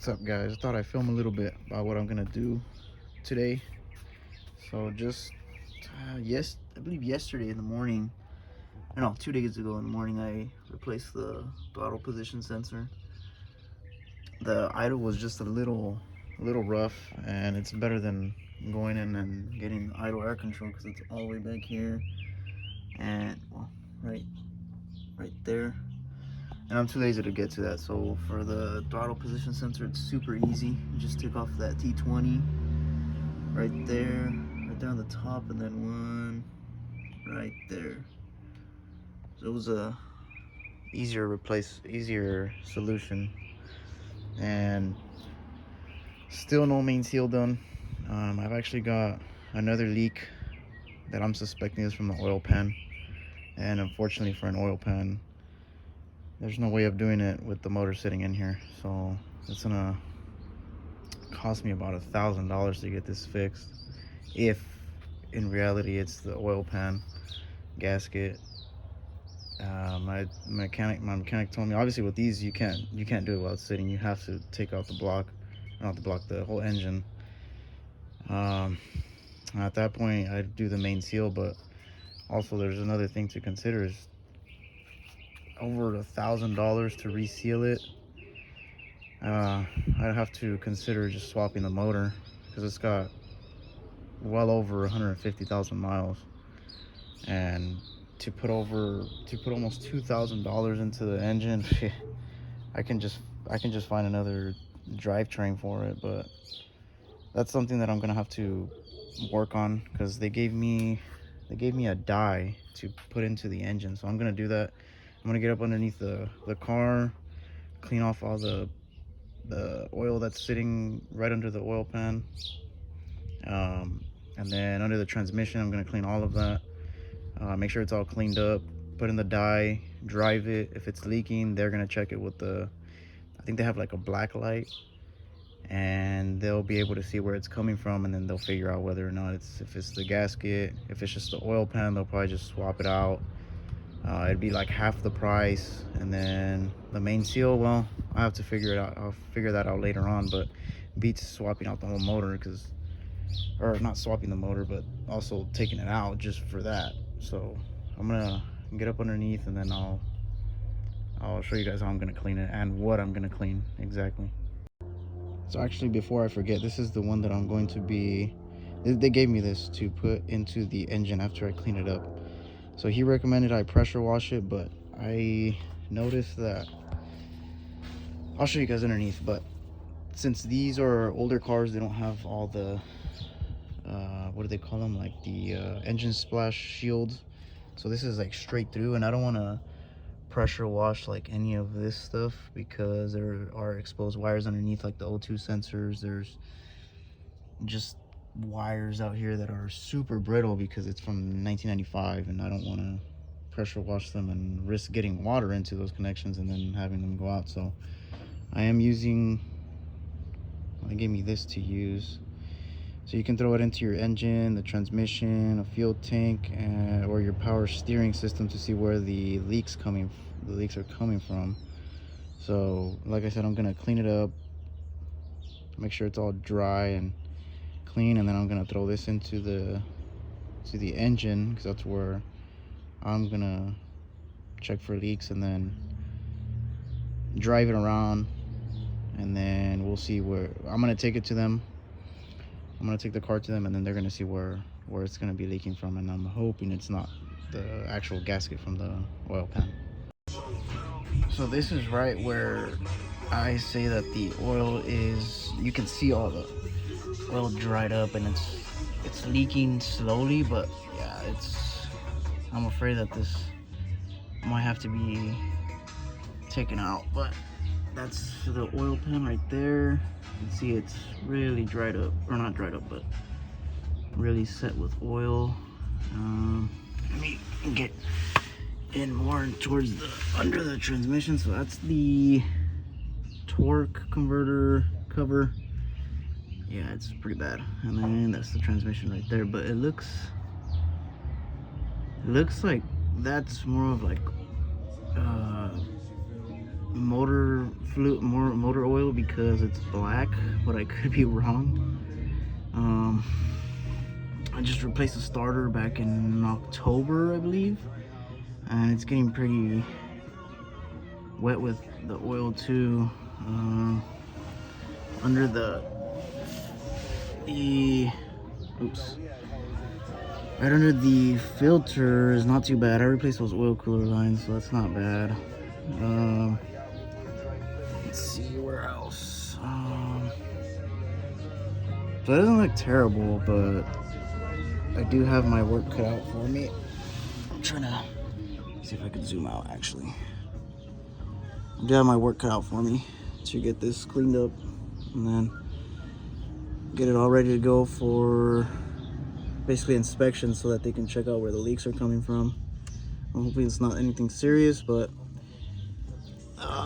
What's up, guys? I thought I'd film a little bit about what I'm gonna do today. So just I believe yesterday in the morning, no, 2 days ago in the morning, I replaced the throttle position sensor. The idle was just a little rough, and it's better than going in and getting idle air control because it's all the way back here and well, right there. And I'm too lazy to get to that. So for the throttle position sensor, it's super easy. You just take off that T20 right there on the top, and then one right there. So it was a easier solution, and still no main seal done. I've actually got another leak that I'm suspecting is from the oil pan, and unfortunately for an oil pan, there's no way of doing it with the motor sitting in here. So it's gonna cost me about $1,000 to get this fixed, if in reality it's the oil pan gasket. My mechanic told me, obviously with these you can't do it while it's sitting. You have to take out the block, not the block, the whole engine. At that point I'd do the main seal, but also there's another thing to consider, is over $1,000 to reseal it. I'd have to consider just swapping the motor, because it's got well over 150,000 miles, and to put almost $2,000 into the engine, I can just find another drivetrain for it. But that's something that I'm gonna have to work on, because they gave me a die to put into the engine. So I'm gonna do that. I'm gonna get up underneath the car, clean off all the oil that's sitting right under the oil pan, and then under the transmission I'm gonna clean all of that, make sure it's all cleaned up, put in the dye, drive it. If it's leaking, they're gonna check it with I think they have like a black light, and they'll be able to see where it's coming from, and then they'll figure out whether or not if it's the gasket. If it's just the oil pan, they'll probably just swap it out. It'd be like half the price. And then the main seal, well, I have to figure it out. I'll figure that out later on, but beats swapping out the whole motor, or not swapping the motor, but also taking it out just for that. So I'm gonna get up underneath, and then I'll show you guys how I'm gonna clean it and what I'm gonna clean exactly. So actually, before I forget, this is the one that I'm going to be, they gave me this to put into the engine after I clean it up. So he recommended I pressure wash it, but I noticed that, I'll show you guys underneath, but since these are older cars, they don't have all the what do they call them, like the engine splash shields. So this is like straight through, and I don't want to pressure wash like any of this stuff, because there are exposed wires underneath, like the O2 sensors. There's just wires out here that are super brittle because it's from 1995, and I don't want to pressure wash them and risk getting water into those connections and then having them go out. So I am using, they gave me this to use. So you can throw it into your engine, the transmission, a fuel tank, or your power steering system to see where the leaks are coming from. So like I said, I'm gonna clean it up, make sure it's all dry and clean, and then I'm gonna throw this into the engine, because that's where I'm gonna check for leaks, and then drive it around, and then we'll see where I'm gonna take it to them. I'm gonna take the car to them, and then they're gonna see where it's gonna be leaking from, and I'm hoping it's not the actual gasket from the oil pan. So this is right where I say that the oil is, you can see all the oil dried up, and it's leaking slowly, but yeah, I'm afraid that this might have to be taken out. But that's the oil pan right there. You can see it's really dried up, or not dried up, but really set with oil. Let me get in more towards the under the transmission. So that's the torque converter cover. Yeah, it's pretty bad. And then that's the transmission right there, but it looks like that's more of like motor fluid, more motor oil because it's black, but I could be wrong. I just replaced the starter back in October, I believe, and it's getting pretty wet with the oil too. Under the oops, right under the filter is not too bad. I replaced those oil cooler lines, so that's not bad. Let's see where else. So it doesn't look terrible, but I do have my work cut out for me. I'm trying to see if I can zoom out actually. I do have my work cut out for me to get this cleaned up and then get it all ready to go for basically inspection so that they can check out where the leaks are coming from. Hopefully it's not anything serious, but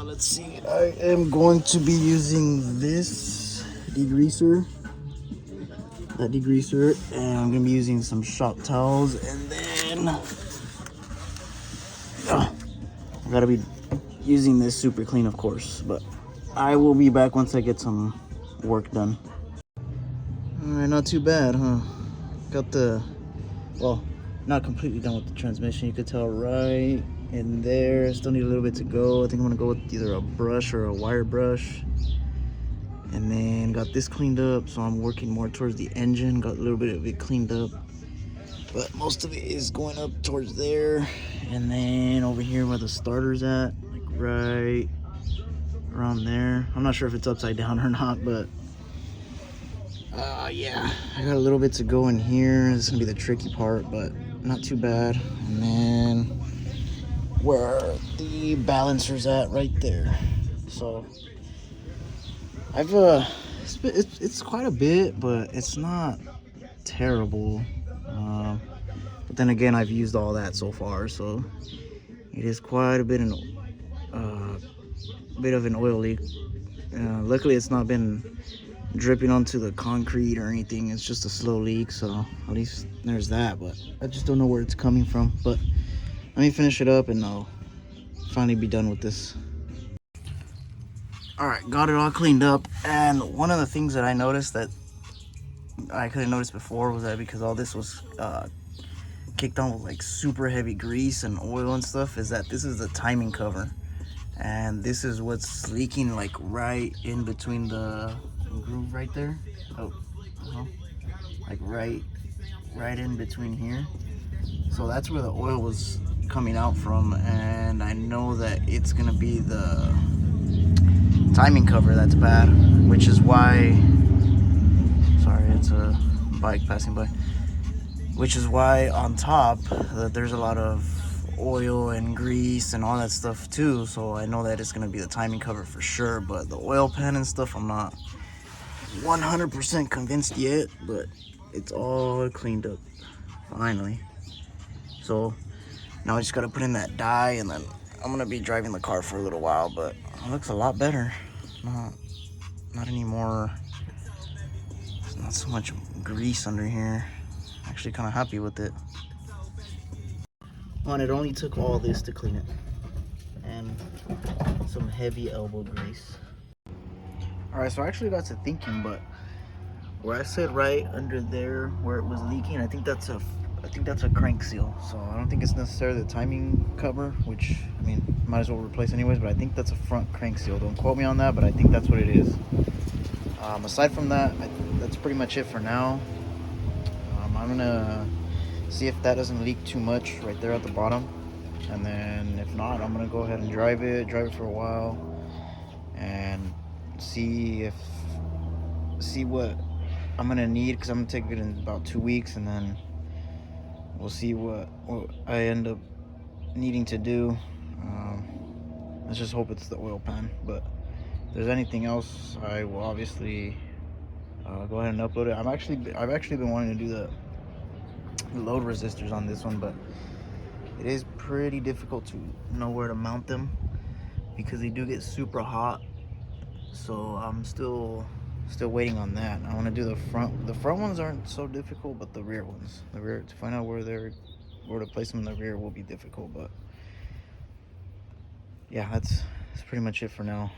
let's see. I am going to be using this degreaser, and I'm gonna be using some shop towels, and then I gotta be using this super clean, of course, but I will be back once I get some work done. All right, not too bad, huh? Got the, well, not completely done with the transmission. You could tell right in there. Still need a little bit to go. I think I'm gonna go with either a brush or a wire brush. And then got this cleaned up, so I'm working more towards the engine. Got a little bit of it cleaned up, but most of it is going up towards there. And then over here where the starter's at, like right around there. I'm not sure if it's upside down or not, but yeah, I got a little bit to go in here. This is gonna be the tricky part, but not too bad. And then where the balancer's at, right there. So I've it's quite a bit, but it's not terrible. But then again, I've used all that so far, so it is quite a bit of an oil leak. Luckily, it's not been dripping onto the concrete or anything. It's just a slow leak, so at least there's that. But I just don't know where it's coming from. But let me finish it up, and I'll finally be done with this. All right, got it all cleaned up, and one of the things that I noticed that I couldn't notice before was that because all this was kicked on with like super heavy grease and oil and stuff, is that this is the timing cover, and this is what's leaking like right in between the groove right there. Like right in between here. So that's where the oil was coming out from, and I know that it's gonna be the timing cover that's bad, which is why, sorry, it's a bike passing by, which is why on top that there's a lot of oil and grease and all that stuff too. So I know that it's gonna be the timing cover for sure, but the oil pan and stuff, I'm not 100% convinced yet, but it's all cleaned up finally. So now I just gotta put in that dye, and then I'm gonna be driving the car for a little while, but it looks a lot better. Not anymore. There's not so much grease under here. Actually kind of happy with it. And it only took all this to clean it, and some heavy elbow grease. All right, so I actually got to thinking, but where I said right under there where it was leaking, I think that's a crank seal. So I don't think it's necessarily the timing cover, which I mean might as well replace anyways, but I think that's a front crank seal. Don't quote me on that, but I think that's what it is. Aside from that, that's pretty much it for now. I'm gonna see if that doesn't leak too much right there at the bottom, and then if not, I'm gonna go ahead and drive it for a while and see what I'm gonna need, because I'm gonna take it in about 2 weeks, and then we'll see what I end up needing to do. Let's just hope it's the oil pan, but if there's anything else, I will obviously go ahead and upload it. I've actually been wanting to do the load resistors on this one, but it is pretty difficult to know where to mount them because they do get super hot. So I'm still waiting on that. I want to do the front ones aren't so difficult, but the rear ones, to find out where to place them in the rear will be difficult. But yeah, that's pretty much it for now.